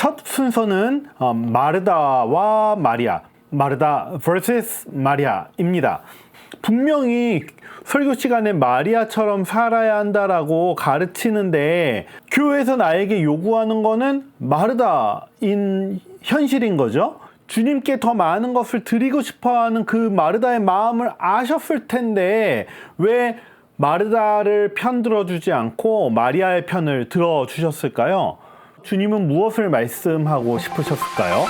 첫 순서는 마르다와 마리아, 마르다 vs 마리아입니다. 분명히 설교 시간에 마리아처럼 살아야 한다라고 가르치는데 교회에서 나에게 요구하는 거는 마르다인 현실인 거죠. 주님께 더 많은 것을 드리고 싶어하는 그 마르다의 마음을 아셨을 텐데 왜 마르다를 편들어 주지 않고 마리아의 편을 들어 주셨을까요? 주님은 무엇을 말씀하고 싶으셨을까요?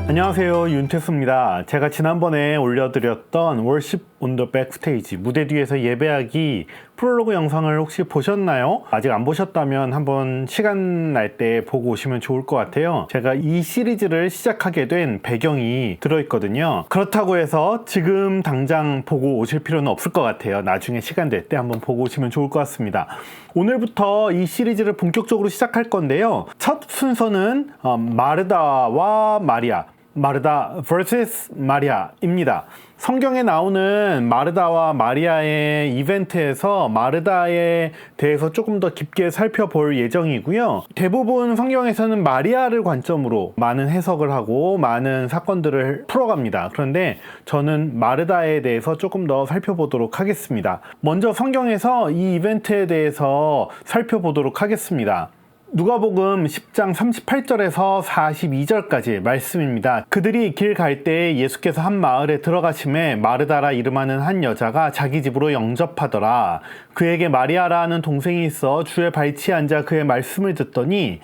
안녕하세요, 윤태수입니다. 제가 지난번에 올려드렸던 월십 온 더 백스테이지, 무대 뒤에서 예배하기 프롤로그 영상을 혹시 보셨나요? 아직 안 보셨다면 한번 시간 날 때 보고 오시면 좋을 것 같아요. 제가 이 시리즈를 시작하게 된 배경이 들어있거든요. 그렇다고 해서 지금 당장 보고 오실 필요는 없을 것 같아요. 나중에 시간 될 때 한번 보고 오시면 좋을 것 같습니다. 오늘부터 이 시리즈를 본격적으로 시작할 건데요. 첫 순서는 마르다와 마리아, 마르다 vs 마리아입니다. 성경에 나오는 마르다와 마리아의 이벤트에서 마르다에 대해서 조금 더 깊게 살펴볼 예정이고요. 대부분 성경에서는 마리아를 관점으로 많은 해석을 하고 많은 사건들을 풀어갑니다. 그런데 저는 마르다에 대해서 조금 더 살펴보도록 하겠습니다. 먼저 성경에서 이 이벤트에 대해서 살펴보도록 하겠습니다. 누가복음 10장 38절에서 42절까지 말씀입니다. 그들이 길 갈 때 예수께서 한 마을에 들어가심에 마르다라 이름하는 한 여자가 자기 집으로 영접하더라. 그에게 마리아라 하는 동생이 있어 주의 발치에 앉아 그의 말씀을 듣더니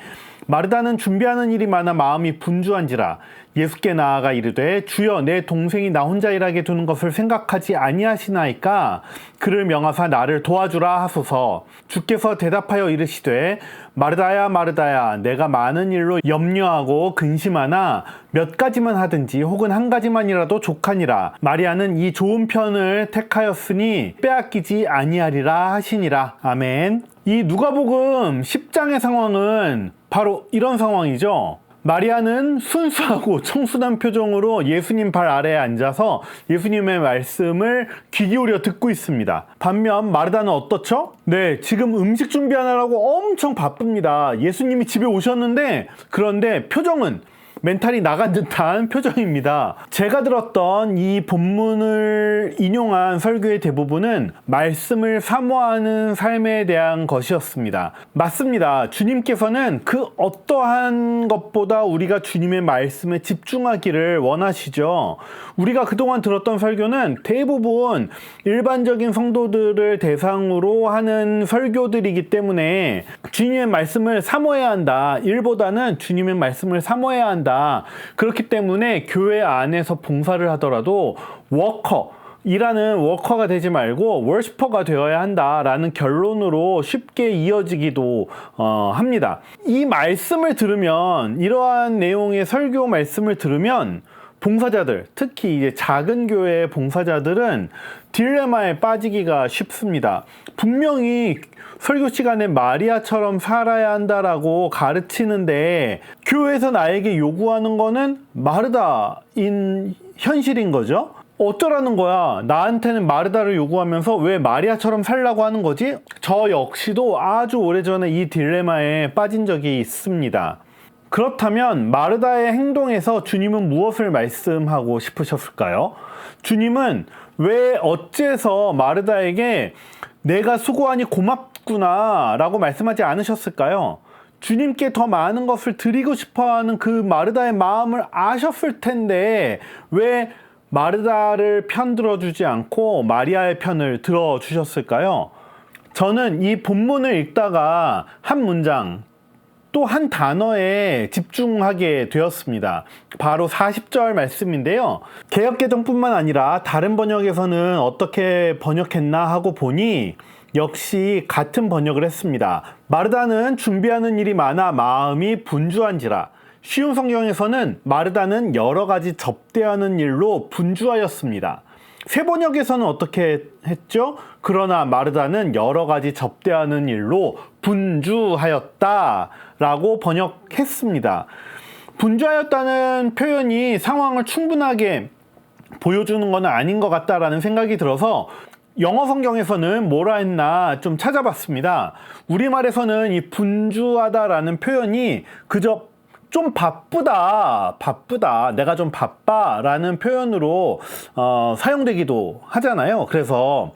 마르다는 준비하는 일이 많아 마음이 분주한지라. 예수께 나아가 이르되 주여 내 동생이 나 혼자 일하게 두는 것을 생각하지 아니하시나이까 그를 명하사 나를 도와주라 하소서. 주께서 대답하여 이르시되 마르다야 마르다야 내가 많은 일로 염려하고 근심하나 몇 가지만 하든지 혹은 한 가지만이라도 족하니라. 마리아는 이 좋은 편을 택하였으니 빼앗기지 아니하리라 하시니라. 아멘. 이 누가복음 10장의 상황은 바로 이런 상황이죠. 마리아는 순수하고 청순한 표정으로 예수님 발 아래에 앉아서 예수님의 말씀을 귀 기울여 듣고 있습니다. 반면 마르다는 어떻죠? 네, 지금 음식 준비하느라고 엄청 바쁩니다. 예수님이 집에 오셨는데 그런데 표정은 멘탈이 나간 듯한 표정입니다. 제가 들었던 이 본문을 인용한 설교의 대부분은 말씀을 사모하는 삶에 대한 것이었습니다. 맞습니다. 주님께서는 그 어떠한 것보다 우리가 주님의 말씀에 집중하기를 원하시죠. 우리가 그동안 들었던 설교는 대부분 일반적인 성도들을 대상으로 하는 설교들이기 때문에 주님의 말씀을 사모해야 한다. 일보다는 주님의 말씀을 사모해야 한다. 그렇기 때문에 교회 안에서 봉사를 하더라도 일하는 워커가 되지 말고 워시퍼가 되어야 한다라는 결론으로 쉽게 이어지기도 합니다. 이 말씀을 들으면, 이러한 내용의 설교 말씀을 들으면 봉사자들, 특히 이제 작은 교회의 봉사자들은 딜레마에 빠지기가 쉽습니다. 분명히 설교 시간에 마리아처럼 살아야 한다라고 가르치는데 교회에서 나에게 요구하는 거는 마르다인 현실인 거죠. 어쩌라는 거야? 나한테는 마르다를 요구하면서 왜 마리아처럼 살라고 하는 거지? 저 역시도 아주 오래전에 이 딜레마에 빠진 적이 있습니다. 그렇다면 마르다의 행동에서 주님은 무엇을 말씀하고 싶으셨을까요? 주님은 왜 어째서 마르다에게 내가 수고하니 고맙구나 라고 말씀하지 않으셨을까요? 주님께 더 많은 것을 드리고 싶어하는 그 마르다의 마음을 아셨을 텐데 왜 마르다를 편들어 주지 않고 마리아의 편을 들어 주셨을까요? 저는 이 본문을 읽다가 한 문장, 또 한 단어에 집중하게 되었습니다. 바로 40절 말씀인데요. 개역개정뿐만 아니라 다른 번역에서는 어떻게 번역했나 하고 보니 역시 같은 번역을 했습니다. 마르다는 준비하는 일이 많아 마음이 분주한지라. 쉬운 성경에서는 마르다는 여러 가지 접대하는 일로 분주하였습니다. 새 번역에서는 어떻게 했죠? 그러나 마르다는 여러 가지 접대하는 일로 분주하였다 라고 번역했습니다. 분주하였다는 표현이 상황을 충분하게 보여주는 건 아닌 것 같다라는 생각이 들어서 영어 성경에서는 뭐라 했나 좀 찾아봤습니다. 우리말에서는 이 분주하다라는 표현이 그저 좀 바쁘다, 내가 좀 바빠라는 표현으로 사용되기도 하잖아요. 그래서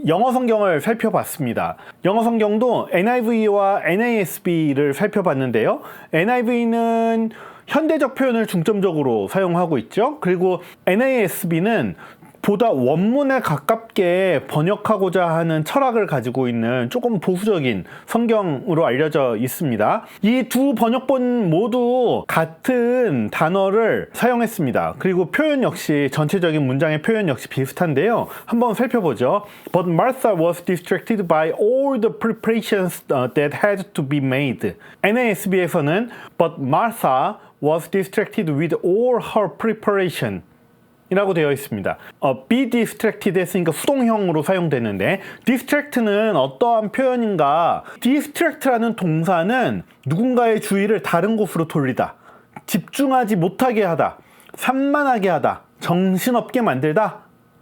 영어 성경을 살펴봤습니다. 영어 성경도 NIV와 NASB를 살펴봤는데요. NIV는 현대적 표현을 중점적으로 사용하고 있죠. 그리고 NASB는 보다 원문에 가깝게 번역하고자 하는 철학을 가지고 있는 조금 보수적인 성경으로 알려져 있습니다. 이 두 번역본 모두 같은 단어를 사용했습니다. 그리고 표현 역시 전체적인 문장의 표현 역시 비슷한데요. 한번 살펴보죠. But Martha was distracted by all the preparations that had to be made. NASB에서는 But Martha was distracted with all her preparation. 이라고 되어 있습니다. be distracted 했으니까 수동형으로 사용되는데 distract는 어떠한 표현인가? distract라는 동사는 누군가의 주의를 다른 곳으로 돌리다, 집중하지 못하게 하다, 산만하게 하다, 정신없게 만들다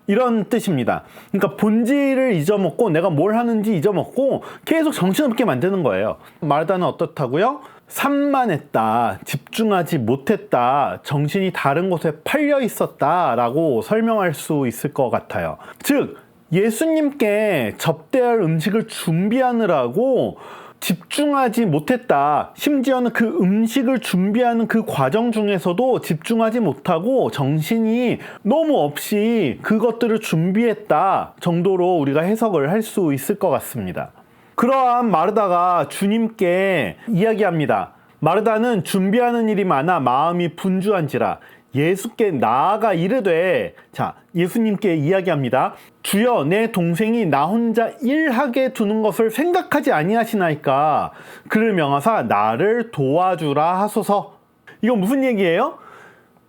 이런 뜻입니다. 그러니까 본질을 잊어먹고 내가 뭘 하는지 잊어먹고 계속 정신없게 만드는 거예요. 마르다는 어떻다고요? 산만했다, 집중하지 못했다, 정신이 다른 곳에 팔려 있었다 라고 설명할 수 있을 것 같아요. 즉 예수님께 접대할 음식을 준비하느라고 집중하지 못했다. 심지어는 그 음식을 준비하는 그 과정 중에서도 집중하지 못하고 정신이 너무 없이 그것들을 준비했다 정도로 우리가 해석을 할 수 있을 것 같습니다. 그러한 마르다가 주님께 이야기합니다. 마르다는 준비하는 일이 많아 마음이 분주한지라 예수께 나아가 이르되, 자, 예수님께 이야기합니다. 주여, 내 동생이 나 혼자 일하게 두는 것을 생각하지 아니하시나이까. 그를 명하사 나를 도와주라 하소서. 이건 무슨 얘기예요?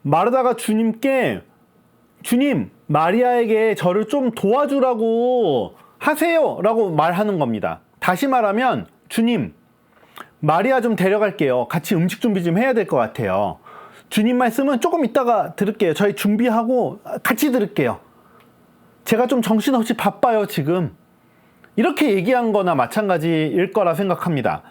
마르다가 주님께, 주님, 마리아에게 저를 좀 도와주라고 하세요 라고 말하는 겁니다. 다시 말하면, 주님, 마리아 좀 데려갈게요. 같이 음식 준비 좀 해야 될 것 같아요. 주님 말씀은 조금 이따가 들을게요. 저희 준비하고 같이 들을게요. 제가 좀 정신없이 바빠요, 지금. 이렇게 얘기한 거나 마찬가지일 거라 생각합니다.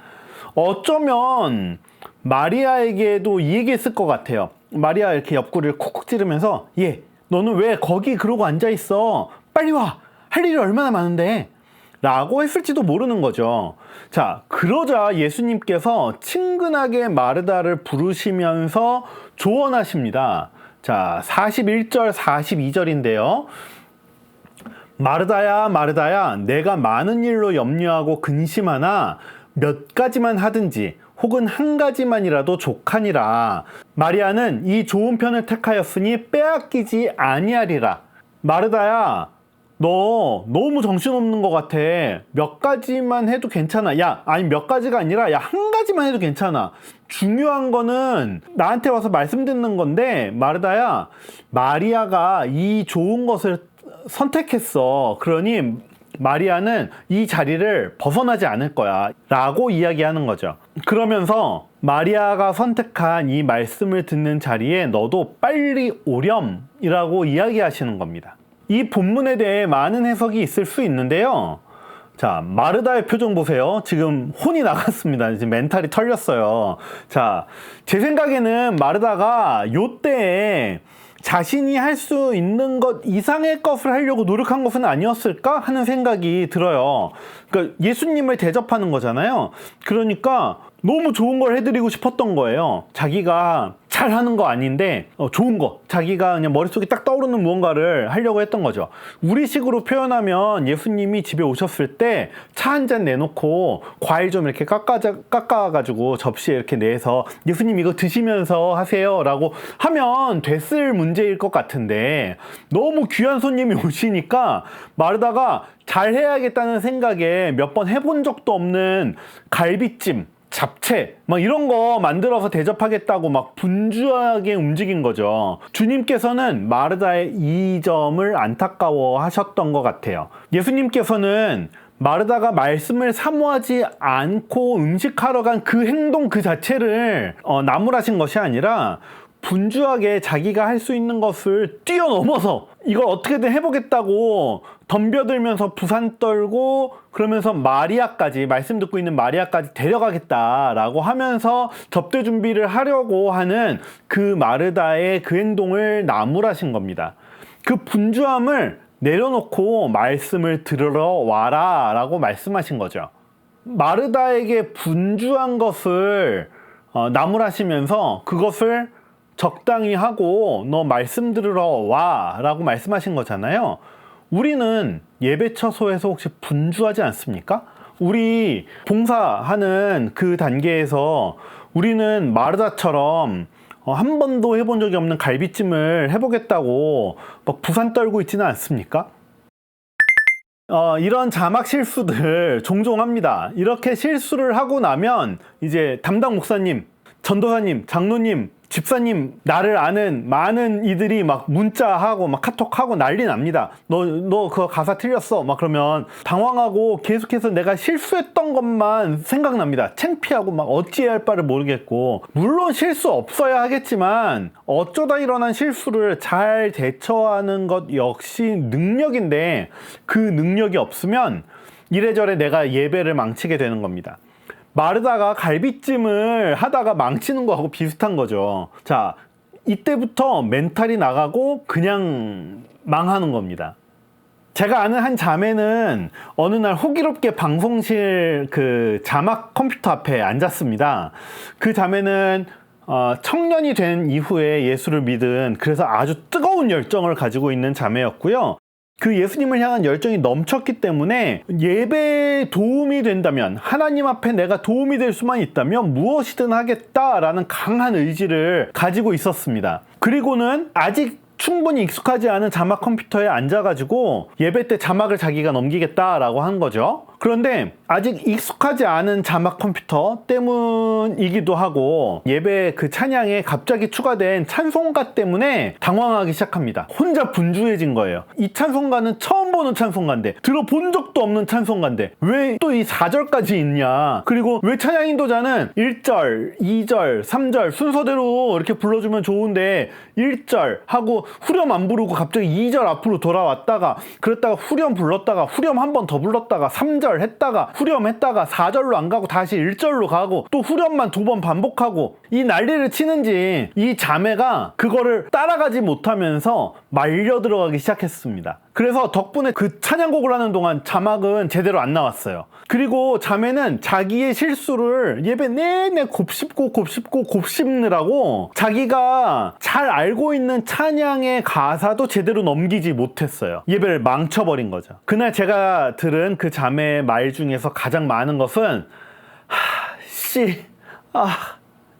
어쩌면 마리아에게도 이 얘기했을 것 같아요. 마리아 이렇게 옆구리를 콕콕 찌르면서, 예, 너는 왜 거기 그러고 앉아있어? 빨리 와! 할 일이 얼마나 많은데? 라고 했을지도 모르는 거죠. 자, 그러자 예수님께서 친근하게 마르다를 부르시면서 조언하십니다. 자, 41절, 42절인데요. 마르다야, 마르다야, 내가 많은 일로 염려하고 근심하나 몇 가지만 하든지 혹은 한 가지만이라도 족하니라. 마리아는 이 좋은 편을 택하였으니 빼앗기지 아니하리라. 마르다야, 너 너무 정신없는 것 같아. 몇 가지만 해도 괜찮아. 야, 아니 몇 가지가 아니라 야, 한 가지만 해도 괜찮아. 중요한 거는 나한테 와서 말씀 듣는 건데, 마르다야, 마리아가 이 좋은 것을 선택했어. 그러니 마리아는 이 자리를 벗어나지 않을 거야 라고 이야기하는 거죠. 그러면서 마리아가 선택한 이 말씀을 듣는 자리에 너도 빨리 오렴이라고 이야기하시는 겁니다. 이 본문에 대해 많은 해석이 있을 수 있는데요. 자, 마르다의 표정 보세요. 지금 혼이 나갔습니다. 지금 멘탈이 털렸어요. 자, 제 생각에는 마르다가 요때에 자신이 할 수 있는 것 이상의 것을 하려고 노력한 것은 아니었을까 하는 생각이 들어요. 그러니까 예수님을 대접하는 거잖아요. 그러니까 너무 좋은 걸 해드리고 싶었던 거예요. 자기가 잘하는 거 아닌데 좋은 거, 자기가 그냥 머릿속에 딱 떠오르는 무언가를 하려고 했던 거죠. 우리식으로 표현하면 예수님이 집에 오셨을 때 차 한 잔 내놓고 과일 좀 이렇게 깎아가지고 접시에 이렇게 내서 예수님 이거 드시면서 하세요 라고 하면 됐을 문제일 것 같은데, 너무 귀한 손님이 오시니까 마르다가 잘해야겠다는 생각에 몇 번 해본 적도 없는 갈비찜, 잡채 막 이런 거 만들어서 대접하겠다고 막 분주하게 움직인 거죠. 주님께서는 마르다의 이 점을 안타까워 하셨던 것 같아요. 예수님께서는 마르다가 말씀을 사모하지 않고 음식하러 간 그 행동 그 자체를 나무라신 것이 아니라 분주하게 자기가 할 수 있는 것을 뛰어넘어서 이걸 어떻게든 해보겠다고 덤벼들면서 부산 떨고 그러면서 마리아까지, 말씀 듣고 있는 마리아까지 데려가겠다라고 하면서 접대 준비를 하려고 하는 그 마르다의 그 행동을 나무라신 겁니다. 그 분주함을 내려놓고 말씀을 들으러 와라 라고 말씀하신 거죠. 마르다에게 분주한 것을 나무라시면서 그것을 적당히 하고 너 말씀 들으러 와 라고 말씀하신 거잖아요. 우리는 예배 처소에서 혹시 분주하지 않습니까? 우리 봉사하는 그 단계에서 우리는 마르다처럼 한 번도 해본 적이 없는 갈비찜을 해보겠다고 막 부산 떨고 있지는 않습니까? 이런 자막 실수들 종종 합니다. 이렇게 실수를 하고 나면 이제 담당 목사님, 전도사님, 장로님, 집사님, 나를 아는 많은 이들이 막 문자하고 막 카톡하고 난리 납니다. 너 그거 가사 틀렸어. 막 그러면 당황하고 계속해서 내가 실수했던 것만 생각납니다. 창피하고 막 어찌해야 할 바를 모르겠고, 물론 실수 없어야 하겠지만 어쩌다 일어난 실수를 잘 대처하는 것 역시 능력인데, 그 능력이 없으면 이래저래 내가 예배를 망치게 되는 겁니다. 마르다가 갈비찜을 하다가 망치는 거하고 비슷한 거죠. 자, 이때부터 멘탈이 나가고 그냥 망하는 겁니다. 제가 아는 한 자매는 어느 날 호기롭게 방송실 그 자막 컴퓨터 앞에 앉았습니다. 그 자매는 청년이 된 이후에 예수를 믿은, 그래서 아주 뜨거운 열정을 가지고 있는 자매였고요. 그 예수님을 향한 열정이 넘쳤기 때문에 예배에 도움이 된다면, 하나님 앞에 내가 도움이 될 수만 있다면 무엇이든 하겠다라는 강한 의지를 가지고 있었습니다. 그리고는 아직 충분히 익숙하지 않은 자막 컴퓨터에 앉아가지고 예배 때 자막을 자기가 넘기겠다라고 한 거죠. 그런데 아직 익숙하지 않은 자막 컴퓨터 때문이기도 하고, 예배 그 찬양에 갑자기 추가된 찬송가 때문에 당황하기 시작합니다. 혼자 분주해진 거예요. 이 찬송가는 처음 보는 찬송가인데, 들어본 적도 없는 찬송가인데 왜 또 이 4절까지 있냐, 그리고 왜 찬양 인도자는 1절, 2절, 3절 순서대로 이렇게 불러주면 좋은데 1절 하고 후렴 안 부르고 갑자기 2절 앞으로 돌아왔다가, 그랬다가 후렴 불렀다가 후렴 한 번 더 불렀다가 3절 했다가 후렴 했다가 4절로 안 가고 다시 1절로 가고 또 후렴만 2번 반복하고, 이 난리를 치는지 이 자매가 그거를 따라가지 못하면서 말려 들어가기 시작했습니다. 그래서 덕분에 그 찬양곡을 하는 동안 자막은 제대로 안 나왔어요. 그리고 자매는 자기의 실수를 예배 내내 곱씹느라고 자기가 잘 알고 있는 찬양의 가사도 제대로 넘기지 못했어요. 예배를 망쳐버린 거죠. 그날 제가 들은 그 자매의 말 중에서 가장 많은 것은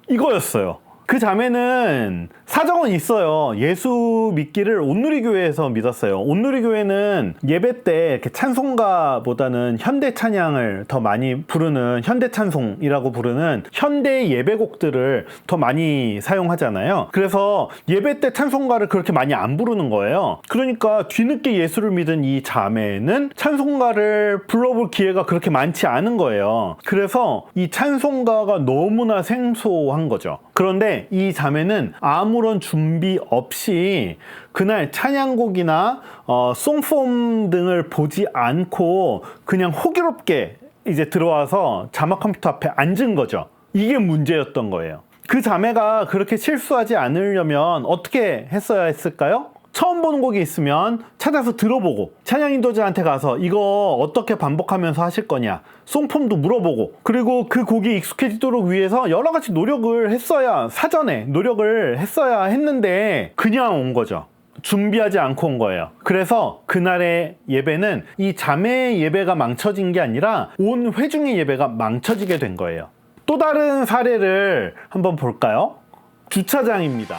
이거였어요. 그 자매는 사정은 있어요. 예수 믿기를 온누리교회에서 믿었어요. 온누리교회는 예배 때 이렇게 찬송가보다는 현대 찬양을 더 많이 부르는, 현대 찬송이라고 부르는 현대 예배곡들을 더 많이 사용하잖아요. 그래서 예배 때 찬송가를 그렇게 많이 안 부르는 거예요. 그러니까 뒤늦게 예수를 믿은 이 자매는 찬송가를 불러볼 기회가 그렇게 많지 않은 거예요. 그래서 이 찬송가가 너무나 생소한 거죠. 그런데 이 자매는 아무런 준비 없이 그날 찬양곡이나 송폼 등을 보지 않고 그냥 호기롭게 이제 들어와서 자막 컴퓨터 앞에 앉은 거죠. 이게 문제였던 거예요. 그 자매가 그렇게 실수하지 않으려면 어떻게 했어야 했을까요? 처음 보는 곡이 있으면 찾아서 들어보고, 찬양 인도자한테 가서 이거 어떻게 반복하면서 하실 거냐, 송폼도 물어보고, 그리고 그 곡이 익숙해지도록 위해서 여러 가지 노력을 했어야, 사전에 노력을 했어야 했는데 그냥 온 거죠. 준비하지 않고 온 거예요. 그래서 그날의 예배는 이 자매의 예배가 망쳐진 게 아니라 온 회중의 예배가 망쳐지게 된 거예요. 또 다른 사례를 한번 볼까요? 주차장입니다.